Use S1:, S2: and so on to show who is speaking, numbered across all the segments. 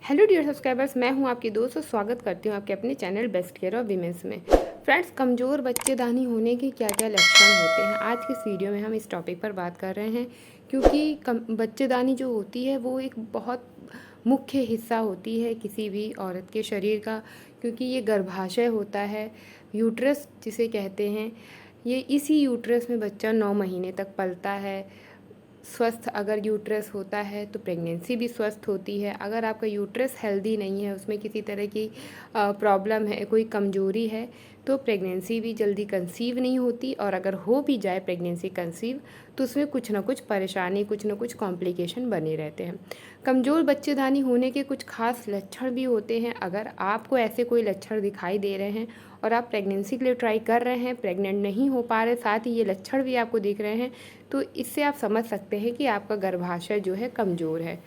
S1: Hello dear subscribers, मैं हूं आपकी दोस्त और स्वागत करती हूं आपके अपने channel best care of women's में। फ्रेंड्स, कमज़ोर बच्चेदानी होने के क्या क्या लक्षण होते हैं, आज के इस वीडियो में हम इस टॉपिक पर बात कर रहे हैं। क्योंकि बच्चेदानी जो होती है वो एक बहुत मुख्य हिस्सा होती है किसी भी औरत के शरीर का, क्योंकि ये गर्भाशय होता है, यूट्रस जिसे कहते हैं। ये इसी यूट्रस में बच्चा 9 महीने तक पलता है। स्वस्थ अगर यूट्रस होता है तो प्रेगनेंसी भी स्वस्थ होती है। अगर आपका यूट्रस हेल्दी नहीं है, उसमें किसी तरह की प्रॉब्लम है, कोई कमजोरी है, तो प्रेगनेंसी भी जल्दी कंसीव नहीं होती। और अगर हो भी जाए प्रेगनेंसी कंसीव तो उसमें कुछ ना कुछ परेशानी, कुछ ना कुछ कॉम्प्लिकेशन बने रहते हैं। कमज़ोर बच्चेदानी होने के कुछ खास लक्षण भी होते हैं। अगर आपको ऐसे कोई लक्षण दिखाई दे रहे हैं और आप प्रेगनेंसी के लिए ट्राई कर रहे हैं, प्रेग्नेंट नहीं हो पा रहे, साथ ही ये लक्षण भी आपको दिख रहे हैं, तो इससे आप समझ सकते हैं कि आपका गर्भाशय जो है कमज़ोर है।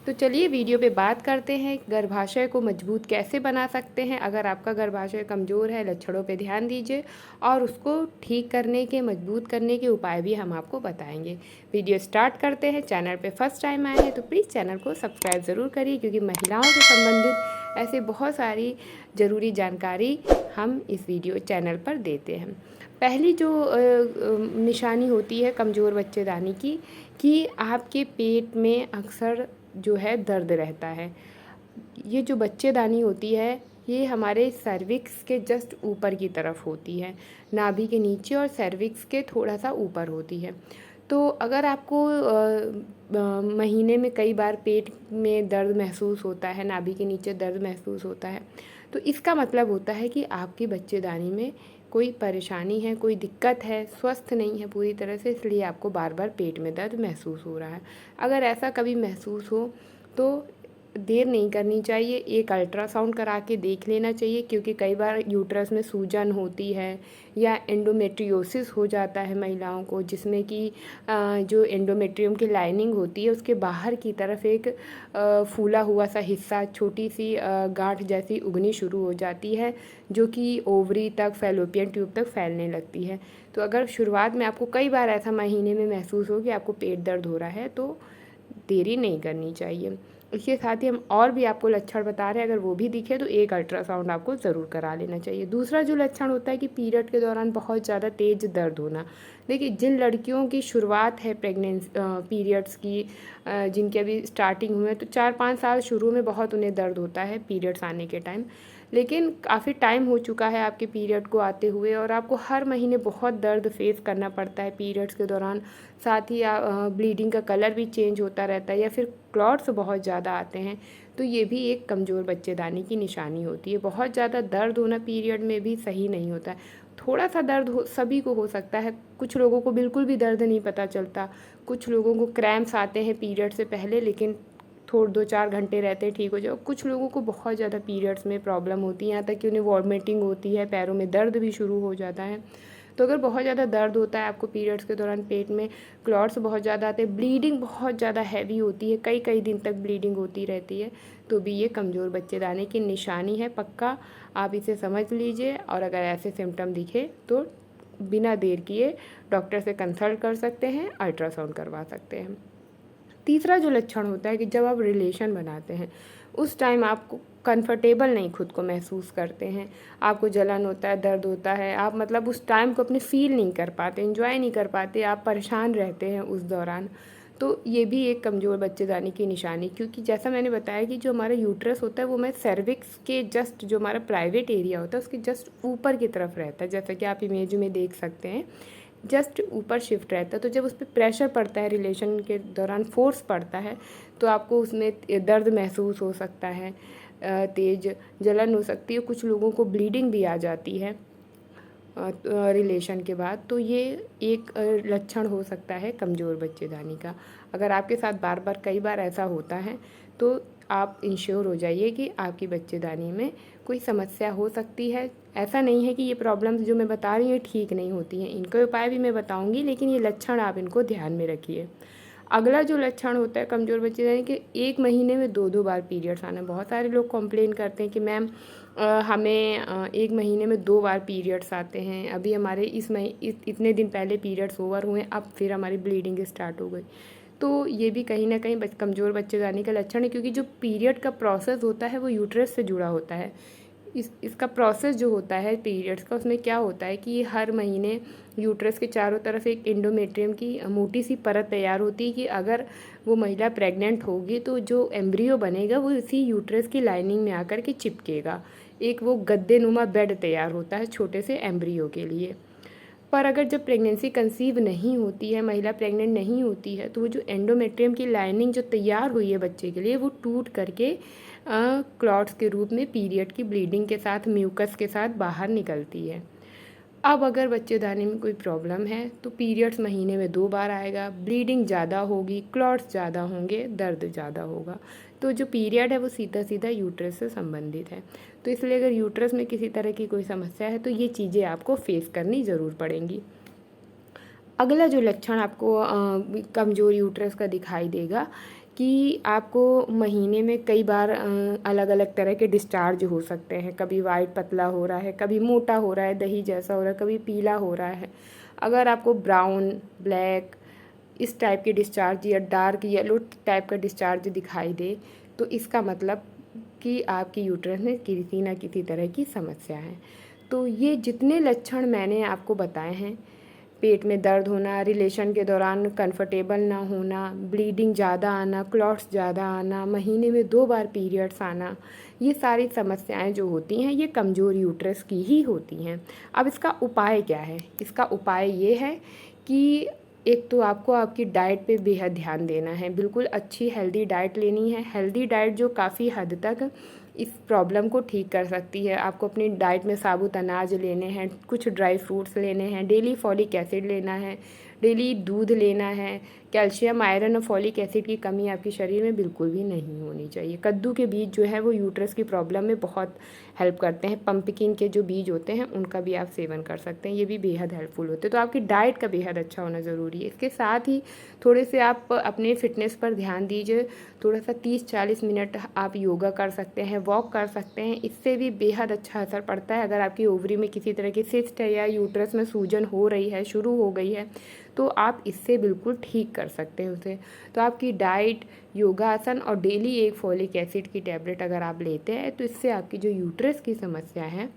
S1: तो चलिए वीडियो पे बात करते हैं, गर्भाशय को मजबूत कैसे बना सकते हैं। अगर आपका गर्भाशय कमज़ोर है, लक्षणों पे ध्यान दीजिए और उसको ठीक करने के, मजबूत करने के उपाय भी हम आपको बताएंगे। वीडियो स्टार्ट करते हैं। चैनल पे फर्स्ट टाइम आए हैं तो प्लीज़ चैनल को सब्सक्राइब ज़रूर करिए, क्योंकि महिलाओं से संबंधित ऐसे बहुत सारी ज़रूरी जानकारी हम इस वीडियो चैनल पर देते हैं। पहली जो निशानी होती है कमज़ोर बच्चेदानी की, कि आपके पेट में अक्सर जो है दर्द रहता है। ये जो बच्चेदानी होती है ये हमारे सर्विक्स के जस्ट ऊपर की तरफ होती है, नाभि के नीचे और सर्विक्स के थोड़ा सा ऊपर होती है। तो अगर आपको महीने में कई बार पेट में दर्द महसूस होता है, नाभि के नीचे दर्द महसूस होता है, तो इसका मतलब होता है कि आपकी बच्चेदानी में कोई परेशानी है, कोई दिक्कत है, स्वस्थ नहीं है पूरी तरह से, इसलिए आपको बार बार पेट में दर्द महसूस हो रहा है। अगर ऐसा कभी महसूस हो तो देर नहीं करनी चाहिए, एक अल्ट्रासाउंड करा के देख लेना चाहिए, क्योंकि कई बार यूट्रस में सूजन होती है या एंडोमेट्रियोसिस हो जाता है महिलाओं को, जिसमें कि जो एंडोमेट्रियम की लाइनिंग होती है उसके बाहर की तरफ एक फूला हुआ सा हिस्सा, छोटी सी गांठ जैसी उगनी शुरू हो जाती है, जो कि ओवरी तक, फैलोपियन ट्यूब तक फैलने लगती है। तो अगर शुरुआत में आपको कई बार ऐसा महीने में महसूस हो कि आपको पेट दर्द हो रहा है तो देरी नहीं करनी चाहिए। इसके साथ ही हम और भी आपको लक्षण बता रहे हैं, अगर वो भी दिखे तो एक अल्ट्रासाउंड आपको ज़रूर करा लेना चाहिए। दूसरा जो लक्षण होता है कि पीरियड के दौरान बहुत ज़्यादा तेज़ दर्द होना। देखिए, जिन लड़कियों की शुरुआत है पीरियड्स की, जिनके अभी स्टार्टिंग हुए हैं, तो 4-5 साल शुरू में बहुत उन्हें दर्द होता है पीरियड्स आने के टाइम। लेकिन काफ़ी टाइम हो चुका है आपके पीरियड को आते हुए और आपको हर महीने बहुत दर्द फेस करना पड़ता है पीरियड्स के दौरान, साथ ही ब्लीडिंग का कलर भी चेंज होता रहता है या फिर क्लॉट्स बहुत ज़्यादा आते हैं, तो ये भी एक कमज़ोर बच्चेदानी की निशानी होती है। बहुत ज़्यादा दर्द होना पीरियड में भी सही नहीं होता है। थोड़ा सा दर्द हो, सभी को हो सकता है, कुछ लोगों को बिल्कुल भी दर्द नहीं पता चलता, कुछ लोगों को क्रैम्प्स आते हैं पीरियड से पहले, लेकिन थोड़े 2-4 घंटे रहते हैं ठीक हो जाओ। कुछ लोगों को बहुत ज़्यादा पीरियड्स में प्रॉब्लम होती है, यहाँ तक कि उन्हें वॉमिटिंग होती है, पैरों में दर्द भी शुरू हो जाता है। तो अगर बहुत ज़्यादा दर्द होता है आपको पीरियड्स के दौरान, पेट में क्लॉट्स बहुत ज़्यादा आते हैं, ब्लीडिंग बहुत ज़्यादा हैवी होती है, कई कई दिन तक ब्लीडिंग होती रहती है, तो भी ये कमज़ोर बच्चेदानी की निशानी है। पक्का आप इसे समझ लीजिए, और अगर ऐसे सिम्टम दिखे तो बिना देर किए डॉक्टर से कंसल्ट कर सकते हैं, अल्ट्रासाउंड करवा सकते हैं। तीसरा जो लक्षण होता है कि जब आप रिलेशन बनाते हैं उस टाइम आप कंफर्टेबल नहीं खुद को महसूस करते हैं, आपको जलन होता है, दर्द होता है, आप मतलब उस टाइम को अपने फील नहीं कर पाते, एंजॉय नहीं कर पाते, आप परेशान रहते हैं उस दौरान, तो ये भी एक कमज़ोर बच्चेदानी की निशानी। क्योंकि जैसा मैंने बताया कि जो हमारा यूट्रस होता है वो हमारे सर्विक्स के जस्ट, जो हमारा प्राइवेट एरिया होता है उसके जस्ट ऊपर की तरफ रहता है, जैसा कि आप इमेज में देख सकते हैं, जस्ट ऊपर शिफ्ट रहता है। तो जब उस पर प्रेशर पड़ता है, रिलेशन के दौरान फोर्स पड़ता है, तो आपको उसमें दर्द महसूस हो सकता है, तेज जलन हो सकती है, कुछ लोगों को ब्लीडिंग भी आ जाती है रिलेशन के बाद। तो ये एक लक्षण हो सकता है कमज़ोर बच्चेदानी का। अगर आपके साथ बार बार कई बार ऐसा होता है तो आप इंश्योर हो जाइए कि आपकी बच्चेदानी में कोई समस्या हो सकती है। ऐसा नहीं है कि ये प्रॉब्लम्स जो मैं बता रही हूँ ठीक नहीं होती हैं, इनके उपाय भी मैं बताऊँगी, लेकिन ये लक्षण आप इनको ध्यान में रखिए। अगला जो लक्षण होता है कमज़ोर बच्चेदानी के, 1 महीने में 2-2 बार पीरियड्स आना। बहुत सारे लोग कंप्लेन करते हैं कि मैम हमें 1 महीने में 2 बार पीरियड्स आते हैं, अभी हमारे इतने दिन पहले पीरियड्स ओवर हुए, अब फिर हमारी ब्लीडिंग स्टार्ट हो गई। तो ये भी कहीं ना कहीं कमज़ोर बच्चेदानी का लक्षण है, क्योंकि जो पीरियड का प्रोसेस होता है वो यूट्रस से जुड़ा होता है। इसका प्रोसेस जो होता है पीरियड्स का, उसमें क्या होता है कि हर महीने यूट्रस के चारों तरफ एक एंडोमेट्रियम की मोटी सी परत तैयार होती है कि अगर वो महिला प्रेग्नेंट होगी तो जो एम्ब्रियो बनेगा वो इसी यूट्रस की लाइनिंग में आकर के चिपकेगा। एक वो गद्देनुमा बेड तैयार होता है छोटे से एम्ब्रियो के लिए। पर अगर जब प्रेगनेंसी कंसीव नहीं होती है, महिला प्रेग्नेंट नहीं होती है, तो वो जो एंडोमेट्रियम की लाइनिंग जो तैयार हुई है बच्चे के लिए, वो टूट करके क्लॉट्स के रूप में पीरियड की ब्लीडिंग के साथ, म्यूकस के साथ बाहर निकलती है। अब अगर बच्चेदानी में कोई प्रॉब्लम है तो पीरियड्स महीने में 2 बार आएगा, ब्लीडिंग ज़्यादा होगी, क्लॉट्स ज़्यादा होंगे, दर्द ज़्यादा होगा। तो जो पीरियड है वो सीधा सीधा यूट्रस से संबंधित है। तो इसलिए अगर यूट्रस में किसी तरह की कोई समस्या है तो ये चीज़ें आपको फेस करनी ज़रूर पड़ेंगी। अगला जो लक्षण आपको कमज़ोर यूट्रस का दिखाई देगा कि आपको महीने में कई बार अलग अलग तरह के डिस्चार्ज हो सकते हैं। कभी वाइट पतला हो रहा है, कभी मोटा हो रहा है, दही जैसा हो रहा है, कभी पीला हो रहा है। अगर आपको ब्राउन, ब्लैक इस टाइप के डिस्चार्ज या डार्क येलो टाइप का डिस्चार्ज दिखाई दे तो इसका मतलब कि आपकी यूट्रस में किसी न किसी तरह की समस्या है। तो ये जितने लक्षण मैंने आपको बताए हैं, पेट में दर्द होना, रिलेशन के दौरान कंफर्टेबल ना होना, ब्लीडिंग ज़्यादा आना, क्लॉट्स ज़्यादा आना, महीने में 2 बार पीरियड्स आना, ये सारी समस्याएं जो होती हैं ये कमज़ोर यूट्रस की ही होती हैं। अब इसका उपाय क्या है? इसका उपाय ये है कि एक तो आपको आपकी डाइट पे बेहद ध्यान देना है। बिल्कुल अच्छी हेल्दी डाइट लेनी है। हेल्दी डाइट जो काफ़ी हद तक इस प्रॉब्लम को ठीक कर सकती है। आपको अपनी डाइट में साबुत अनाज लेने हैं, कुछ ड्राई फ्रूट्स लेने हैं, डेली फॉलिक एसिड लेना है, डेली दूध लेना है। कैल्शियम, आयरन और फॉलिक एसिड की कमी आपके शरीर में बिल्कुल भी नहीं होनी चाहिए। कद्दू के बीज जो है वो यूट्रस की प्रॉब्लम में बहुत हेल्प करते हैं। पंपकिन के जो बीज होते हैं उनका भी आप सेवन कर सकते हैं, ये भी बेहद हेल्पफुल होते हैं। तो आपकी डाइट का बेहद अच्छा होना ज़रूरी है। इसके साथ ही थोड़े से आप अपने फिटनेस पर ध्यान दीजिए। थोड़ा सा 30-40 मिनट आप योगा कर सकते हैं, वॉक कर सकते हैं। इससे भी बेहद अच्छा असर पड़ता है। अगर आपकी ओवरी में किसी तरह की सिस्ट है या यूट्रस में सूजन हो रही है, शुरू हो गई है, तो आप इससे बिल्कुल ठीक कर सकते हैं उसे। तो आपकी डाइट, योगासन और डेली एक फॉलिक एसिड की टैबलेट अगर आप लेते हैं तो इससे आपकी जो यूट्रस की समस्या है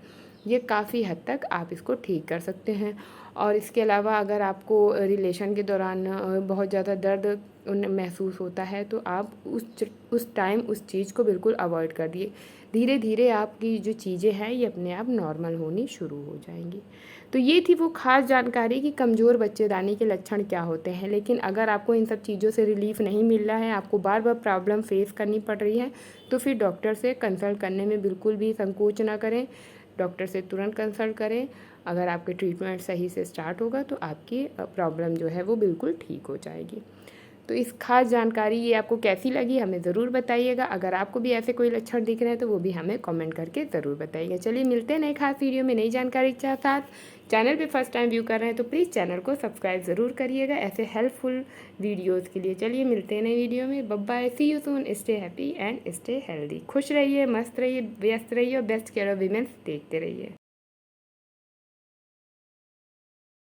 S1: ये काफ़ी हद तक आप इसको ठीक कर सकते हैं। और इसके अलावा अगर आपको रिलेशन के दौरान बहुत ज़्यादा दर्द महसूस होता है तो आप उस टाइम उस चीज़ को बिल्कुल अवॉइड कर दिए। धीरे धीरे आपकी जो चीज़ें हैं ये अपने आप नॉर्मल होनी शुरू हो जाएंगी। तो ये थी वो ख़ास जानकारी कि कमज़ोर बच्चेदानी के लक्षण क्या होते हैं। लेकिन अगर आपको इन सब चीज़ों से रिलीफ नहीं मिल रहा है, आपको बार बार प्रॉब्लम फेस करनी पड़ रही है, तो फिर डॉक्टर से कंसल्ट करने में बिल्कुल भी संकोच ना करें। डॉक्टर से तुरंत कंसल्ट करें। अगर आपके ट्रीटमेंट सही से स्टार्ट होगा तो आपकी प्रॉब्लम जो है वो बिल्कुल ठीक हो जाएगी। तो इस खास जानकारी ये आपको कैसी लगी हमें ज़रूर बताइएगा। अगर आपको भी ऐसे कोई लक्षण दिख रहे हैं तो वो भी हमें कमेंट करके ज़रूर बताइएगा। चलिए मिलते हैं नए खास वीडियो में नई जानकारी के साथ। चैनल पे फर्स्ट टाइम व्यू कर रहे हैं तो प्लीज़ चैनल को सब्सक्राइब ज़रूर करिएगा ऐसे हेल्पफुल वीडियोज़ के लिए। चलिए मिलते हैं नई वीडियो में। Bye bye, see you soon, stay happy and stay healthy. खुश रहिए, मस्त रहिए, व्यस्त रहिए और बेस्ट केयर ऑफ वीमेंस देखते रहिए।